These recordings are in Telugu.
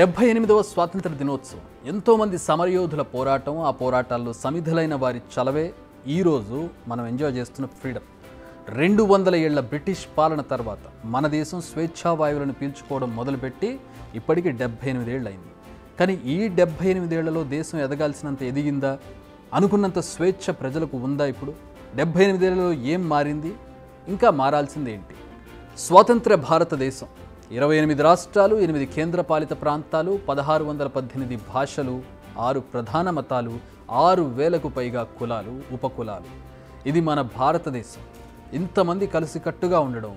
78వ స్వాతంత్ర దినోత్సవం ఎంతోమంది సమరయోధుల పోరాటం, ఆ పోరాటాల్లో సమిధులైన వారి చలవే ఈరోజు మనం ఎంజాయ్ చేస్తున్న ఫ్రీడమ్. 200 ఏళ్ల బ్రిటిష్ పాలన తర్వాత మన దేశం స్వేచ్ఛావాయువులను పీల్చుకోవడం మొదలుపెట్టి ఇప్పటికీ 78 ఏళ్ళు అయింది. కానీ ఈ 78 ఏళ్లలో దేశం ఎదగాల్సినంత ఎదిగిందా? అనుకున్నంత స్వేచ్ఛ ప్రజలకు ఉందా? ఇప్పుడు 78 ఏళ్లలో ఏం మారింది? ఇంకా మారాల్సింది ఏంటి? స్వాతంత్ర భారతదేశం 28 రాష్ట్రాలు, 8 కేంద్రపాలిత ప్రాంతాలు, 1618 భాషలు, 6 ప్రధాన మతాలు, 6000కు పైగా కులాలు, ఉపకులాలు. ఇది మన భారతదేశం. ఇంతమంది కలిసికట్టుగా ఉండడం,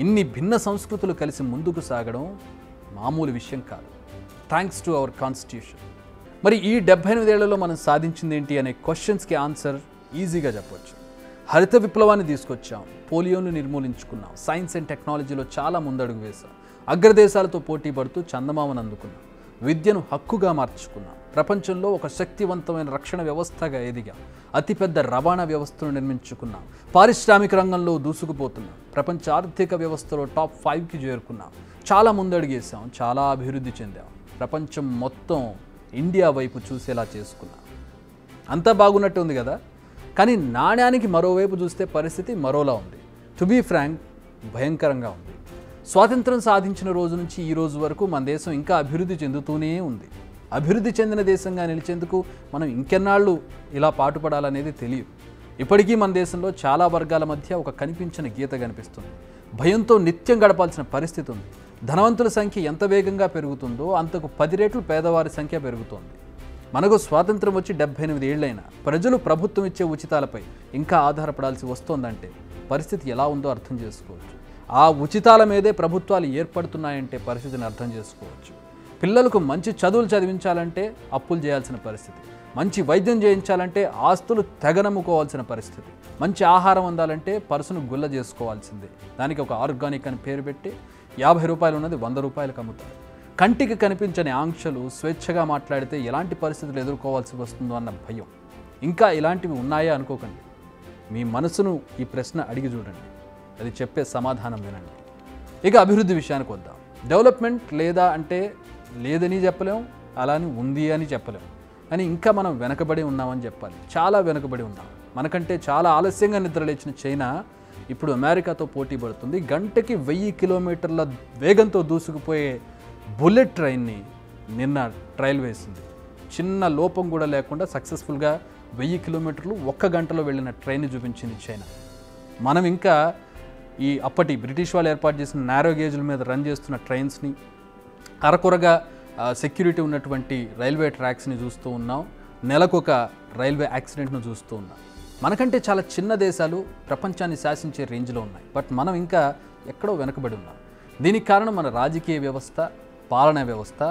ఇన్ని భిన్న సంస్కృతులు కలిసి ముందుకు సాగడం మామూలు విషయం కాదు. Thanks to our constitution. మరి ఈ 78 ఏళ్లలో మనం సాధించింది ఏంటి అనే క్వశ్చన్స్కి ఆన్సర్ ఈజీగా చెప్పవచ్చు. హరిత విప్లవాన్ని తీసుకొచ్చాం, పోలియోను నిర్మూలించుకున్నాం, సైన్స్ అండ్ టెక్నాలజీలో చాలా ముందడుగు వేశాం, అగ్రదేశాలతో పోటీ పడుతూ చందమామను అందుకున్నాం, విద్యను హక్కుగా మార్చుకున్నాం, ప్రపంచంలో ఒక శక్తివంతమైన రక్షణ వ్యవస్థగా ఎదిగాం, అతిపెద్ద రవాణా వ్యవస్థను నిర్మించుకున్నాం, పారిశ్రామిక రంగంలో దూసుకుపోతున్నాం, ప్రపంచ ఆర్థిక వ్యవస్థలో టాప్ 5కి చేరుకున్నాం, చాలా ముందడుగేసాం, చాలా అభివృద్ధి చెందాం, ప్రపంచం మొత్తం ఇండియా వైపు చూసేలా చేసుకున్నాం. అంతా బాగున్నట్టు ఉంది కదా? కానీ నాణ్యానికి మరోవైపు చూస్తే పరిస్థితి మరోలా ఉంది. టు బీ ఫ్రాంక్, భయంకరంగా ఉంది. స్వాతంత్రం సాధించిన రోజు నుంచి ఈ రోజు వరకు మన దేశం ఇంకా అభివృద్ధి చెందుతూనే ఉంది. అభివృద్ధి చెందిన దేశంగా నిలిచేందుకు మనం ఇంకెన్నాళ్ళు ఇలా పాటుపడాలనేది తెలియదు. ఇప్పటికీ మన దేశంలో చాలా వర్గాల మధ్య ఒక కనిపించని గీత కనిపిస్తుంది. భయంతో నిత్యం గడపాల్సిన పరిస్థితి ఉంది. ధనవంతుల సంఖ్య ఎంత వేగంగా పెరుగుతుందో అంతకు 10 రెట్లు పేదవారి సంఖ్య పెరుగుతోంది. మనకు స్వాతంత్రం వచ్చి 78 ఏళ్లైనా ప్రజలు ప్రభుత్వం ఇచ్చే ఉచితాలపై ఇంకా ఆధారపడాల్సి వస్తోందంటే పరిస్థితి ఎలా ఉందో అర్థం చేసుకోవచ్చు. ఆ ఉచితాల మీదే ప్రభుత్వాలు ఏర్పడుతున్నాయంటే పరిస్థితిని అర్థం చేసుకోవచ్చు. పిల్లలకు మంచి చదువులు చదివించాలంటే అప్పులు చేయాల్సిన పరిస్థితి, మంచి వైద్యం చేయించాలంటే ఆస్తులు తెగనమ్ముకోవాల్సిన పరిస్థితి, మంచి ఆహారం అందాలంటే పర్సును గుల్ల చేసుకోవాల్సిందే. దానికి ఒక ఆర్గానిక్ అని పేరు పెట్టి 50 రూపాయలు ఉన్నది 100 రూపాయలకు అమ్ముతారు. కంటికి కనిపించని ఆంక్షలు, స్వేచ్ఛగా మాట్లాడితే ఎలాంటి పరిస్థితులు ఎదుర్కోవాల్సి వస్తుందో అన్న భయం. ఇంకా ఇలాంటివి ఉన్నాయా అనుకోకండి. మీ మనసును ఈ ప్రశ్న అడిగి చూడండి, అది చెప్పే సమాధానం వినండి. ఇక అభివృద్ధి విషయానికి వద్దాం. డెవలప్మెంట్ లేదా అంటే లేదని చెప్పలేం, అలాని ఉంది అని చెప్పలేం. కానీ ఇంకా మనం వెనకబడి ఉన్నామని చెప్పాలి. చాలా వెనకబడి ఉన్నాం. మనకంటే చాలా ఆలస్యంగా నిద్రలేచిన చైనా ఇప్పుడు అమెరికాతో పోటీ పడుతుంది. గంటకి 1000 కిలోమీటర్ల వేగంతో దూసుకుపోయే బుల్లెట్ ట్రైన్ని నిన్న ట్రయల్ వేసింది. చిన్న లోపం కూడా లేకుండా సక్సెస్ఫుల్గా 1000 కిలోమీటర్లు 1 గంటలో వెళ్ళిన ట్రైన్ చూపించింది చైనా. మనం ఇంకా ఈ అప్పటి బ్రిటిష్ వాళ్ళు ఏర్పాటు చేసిన నారో గేజ్ల మీద రన్ చేస్తున్న ట్రైన్స్ని, అరకొరగా సెక్యూరిటీ ఉన్నటువంటి రైల్వే ట్రాక్స్ని చూస్తూ ఉన్నాం. నెలకొక రైల్వే యాక్సిడెంట్ను చూస్తూ ఉన్నాం. మనకంటే చాలా చిన్న దేశాలు ప్రపంచాన్ని శాసించే రేంజ్లో ఉన్నాయి. బట్ మనం ఇంకా ఎక్కడో వెనకబడి ఉన్నాం. దీనికి కారణం మన రాజకీయ వ్యవస్థ, పాలనా వ్యవస్థ,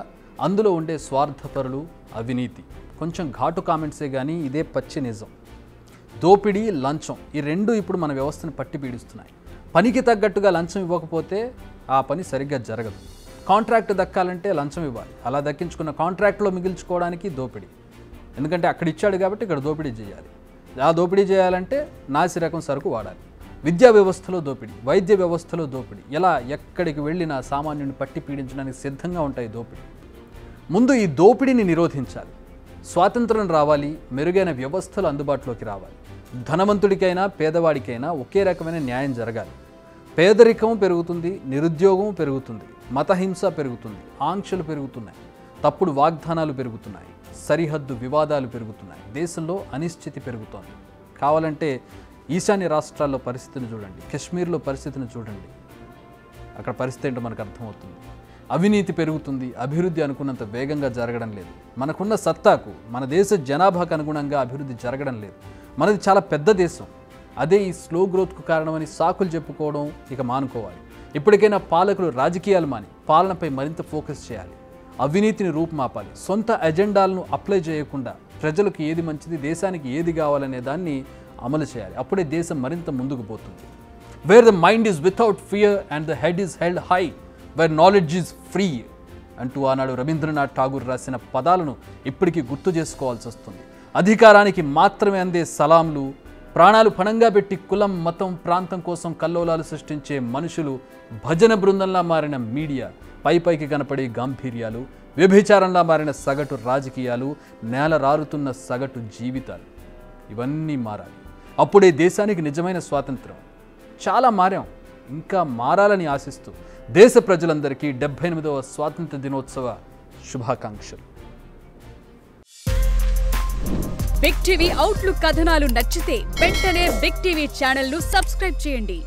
అందులో ఉండే స్వార్థపరులు, అవినీతి. కొంచెం ఘాటు కామెంట్సే కానీ ఇదే పచ్చి నిజం. దోపిడీ, లంచం, ఈ రెండు ఇప్పుడు మన వ్యవస్థను పట్టి పీడిస్తున్నాయి. పనికి తగ్గట్టుగా లంచం ఇవ్వకపోతే ఆ పని సరిగ్గా జరగదు. కాంట్రాక్ట్ దక్కాలంటే లంచం ఇవ్వాలి. అలా దక్కించుకున్న కాంట్రాక్ట్లో మిగిల్చుకోవడానికి దోపిడీ. ఎందుకంటే అక్కడ ఇచ్చాడు కాబట్టి ఇక్కడ దోపిడీ చేయాలి. ఆ దోపిడీ చేయాలంటే నాసి రకం సరుకు వాడాలి. విద్యా వ్యవస్థలో దోపిడీ, వైద్య వ్యవస్థలో దోపిడీ, ఎలా ఎక్కడికి వెళ్ళినా సామాన్యుని పట్టి పీడించడానికి సిద్ధంగా ఉంటాయి దోపిడీ. ముందు ఈ దోపిడీని నిరోధించాలి. స్వాతంత్రం రావాలి, మెరుగైన వ్యవస్థలు అందుబాటులోకి రావాలి. ధనవంతుడికైనా పేదవాడికైనా ఒకే రకమైన న్యాయం జరగాలి. పేదరికం పెరుగుతుంది, నిరుద్యోగం పెరుగుతుంది, మతహింస పెరుగుతుంది, ఆంక్షలు పెరుగుతున్నాయి, తప్పుడు వాగ్దానాలు పెరుగుతున్నాయి, సరిహద్దు వివాదాలు పెరుగుతున్నాయి, దేశంలో అనిశ్చితి పెరుగుతోంది. కావాలంటే ఈశాన్య రాష్ట్రాల్లో పరిస్థితిని చూడండి, కశ్మీర్లో పరిస్థితిని చూడండి. అక్కడ పరిస్థితి ఏంటో మనకు అర్థమవుతుంది. అవినీతి పెరుగుతుంది, అభివృద్ధి అనుకున్నంత వేగంగా జరగడం లేదు. మనకున్న సత్తాకు, మన దేశ జనాభాకు అనుగుణంగా అభివృద్ధి జరగడం లేదు. మనది చాలా పెద్ద దేశం. అదే ఈ స్లో గ్రోత్కు కారణమని సాకులు చెప్పుకోవడం ఇక మానుకోవాలి. ఇప్పటికైనా పాలకులు రాజకీయాలు మాని పాలనపై మరింత ఫోకస్ చేయాలి. అవినీతిని రూపుమాపాలి. సొంత ఎజెండాలను అప్లై చేయకుండా ప్రజలకు ఏది మంచిది, దేశానికి ఏది కావాలనే దాన్ని అమలు చేయాలి. అప్పుడే దేశం మరింత ముందుకు పోతుంది. Where the mind is without fear and the head is held high, where knowledge is free అంటూ ఆనాడు రవీంద్రనాథ్ ఠాగూర్ రాసిన పదాలను ఇప్పటికీ గుర్తు చేసుకోవాల్సి వస్తుంది. అధికారానికి మాత్రమే అందే సలాంలు, ప్రాణాలు పణంగా పెట్టి కులం, మతం, ప్రాంతం కోసం కల్లోలాలు సృష్టించే మనుషులు, భజన బృందంలా మారిన మీడియా, పైకి కనపడే గాంభీర్యాలు, వ్యభిచారంలా మారిన సగటు రాజకీయాలు, నేల రారుతున్న సగటు జీవితాలు ఇవన్నీ మారాలి. అప్పుడే దేశానికి నిజమైన స్వాతంత్రం. చాలా మారాం, ఇంకా మారాలని ఆశిస్తూ దేశ ప్రజలందరికీ 78వ స్వాతంత్ర దినోత్సవ శుభాకాంక్షలు. బిగ్ టీవీ అవుట్లుక్ కథనాలు నచ్చితే వెంటనే బిగ్ టీవీ ఛానల్ ను సబ్స్క్రైబ్ చేయండి.